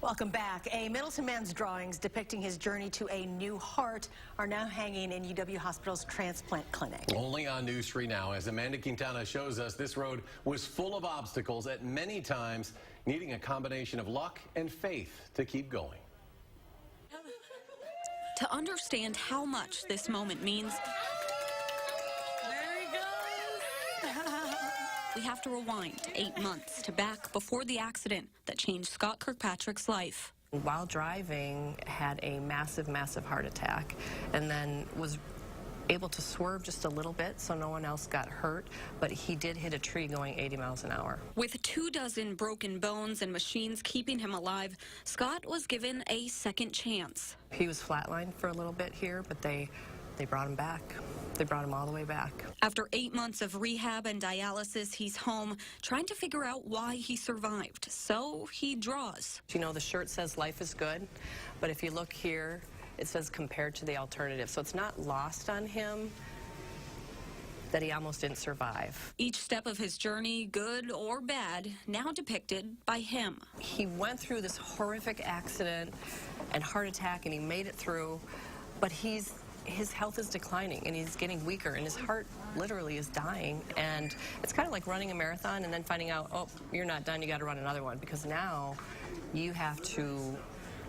Welcome back. A Middleton man's drawings depicting his journey to a new heart are now hanging in UW Hospital's transplant clinic. Only on News 3 now, as Amanda Quintana shows us, this road was full of obstacles at many times, needing a combination of luck and faith to keep going. To understand how much this moment means, we have to rewind 8 months to back before the accident that changed Scott Kirkpatrick's life. While driving, had a massive heart attack, and then was able to swerve just a little bit so no one else got hurt, but he did hit a tree going 80 miles an hour. With 24 broken bones and machines keeping him alive, Scott was given a second chance. He was flatlined for a little bit here, but they brought him back. They brought him all the way back. After 8 months of rehab and dialysis, he's home trying to figure out why he survived. So he draws. You know, the shirt says life is good, but if you look here, it says compared to the alternative. So it's not lost on him that he almost didn't survive. Each step of his journey, good or bad, now depicted by him. He went through this horrific accident and heart attack, and he made it through, but his health is declining and he's getting weaker and his heart literally is dying. And it's kind of like running a marathon and then finding out, oh, you're not done, you got to run another one, because now you have to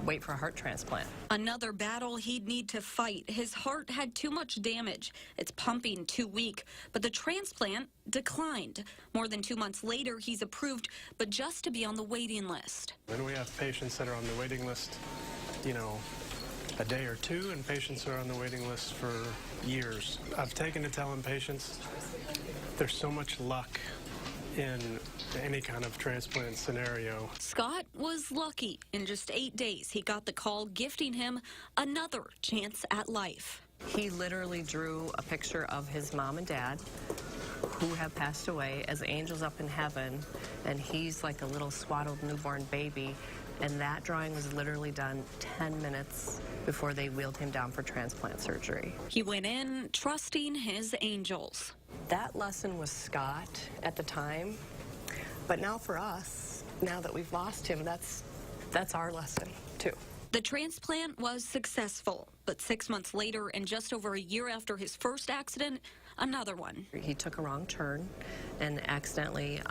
wait for a heart transplant. Another battle he'd need to fight. His heart had too much damage. It's pumping too weak, but the transplant declined. More than 2 months later, he's approved, but just to be on the waiting list. And we have patients that are on the waiting list, you know, a day or two, and patients are on the waiting list for years. I've taken to telling patients there's so much luck in any kind of transplant scenario. Scott was lucky. In just 8 days, he got the call gifting him another chance at life. He literally drew a picture of his mom and dad, who have passed away, as angels up in heaven, and he's like a little swaddled newborn baby. And that drawing was literally done 10 minutes before they wheeled him down for transplant surgery. He went in trusting his angels. That lesson was Scott at the time, but now for us, now that we've lost him, that's our lesson too. The transplant was successful, but 6 months later, and just over a year after his first accident, another one. He took a wrong turn and accidentally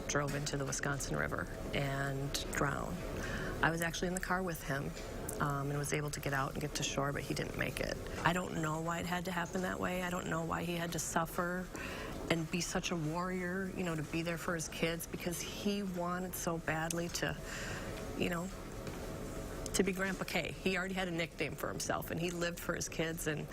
drove into the Wisconsin River and drowned. I was actually in the car with him and was able to get out and get to shore, but he didn't make it. I don't know why it had to happen that way. I don't know why he had to suffer and be such a warrior, you know, to be there for his kids, because he wanted so badly to, you know, to be Grandpa K. He already had a nickname for himself, and he lived for his kids, and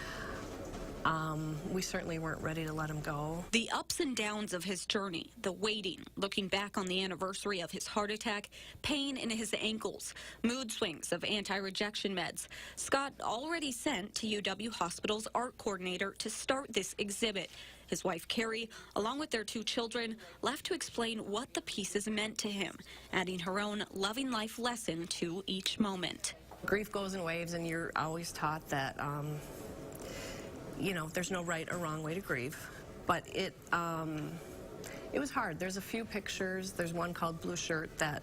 we certainly weren't ready to let him go. The ups and downs of his journey, the waiting, looking back on the anniversary of his heart attack, pain in his ankles, mood swings of anti-rejection meds. Scott already sent to UW Hospital's art coordinator to start this exhibit. His wife, Carrie, along with their 2 children, left to explain what the pieces meant to him, adding her own loving life lesson to each moment. Grief goes in waves, and you're always taught that you know, there's no right or wrong way to grieve, but it was hard. There's a few pictures. There's one called Blue Shirt that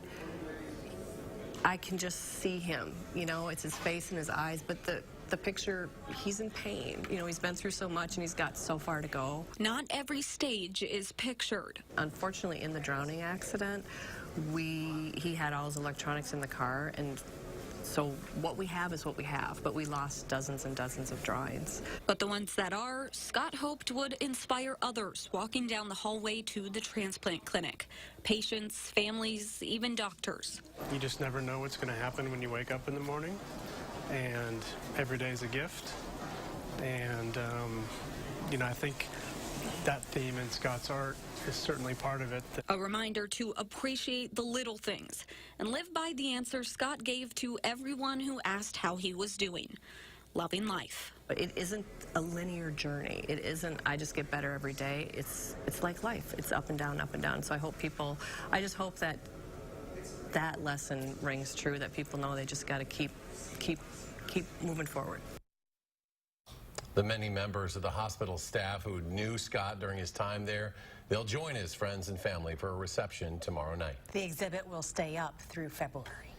I can just see him, you know, it's his face and his eyes, but the picture, he's in pain. You know, he's been through so much and he's got so far to go. Not every stage is pictured. Unfortunately, in the drowning accident, he had all his electronics in the car, and so what we have is what we have, but we lost dozens and dozens of drawings. But the ones that are, Scott hoped would inspire others walking down the hallway to the transplant clinic. Patients, families, even doctors. You just never know what's going to happen when you wake up in the morning, and every day is a gift. And, you know, I think that theme in Scott's art is certainly part of it. A reminder to appreciate the little things and live by the answer Scott gave to everyone who asked how he was doing. Loving life. But it isn't a linear journey. It isn't, I just get better every day. It's like life. It's up and down, up and down. So I just hope that that lesson rings true, that people know they just got to keep moving forward. The many members of the hospital staff who knew Scott during his time there, they'll join his friends and family for a reception tomorrow night. The exhibit will stay up through February.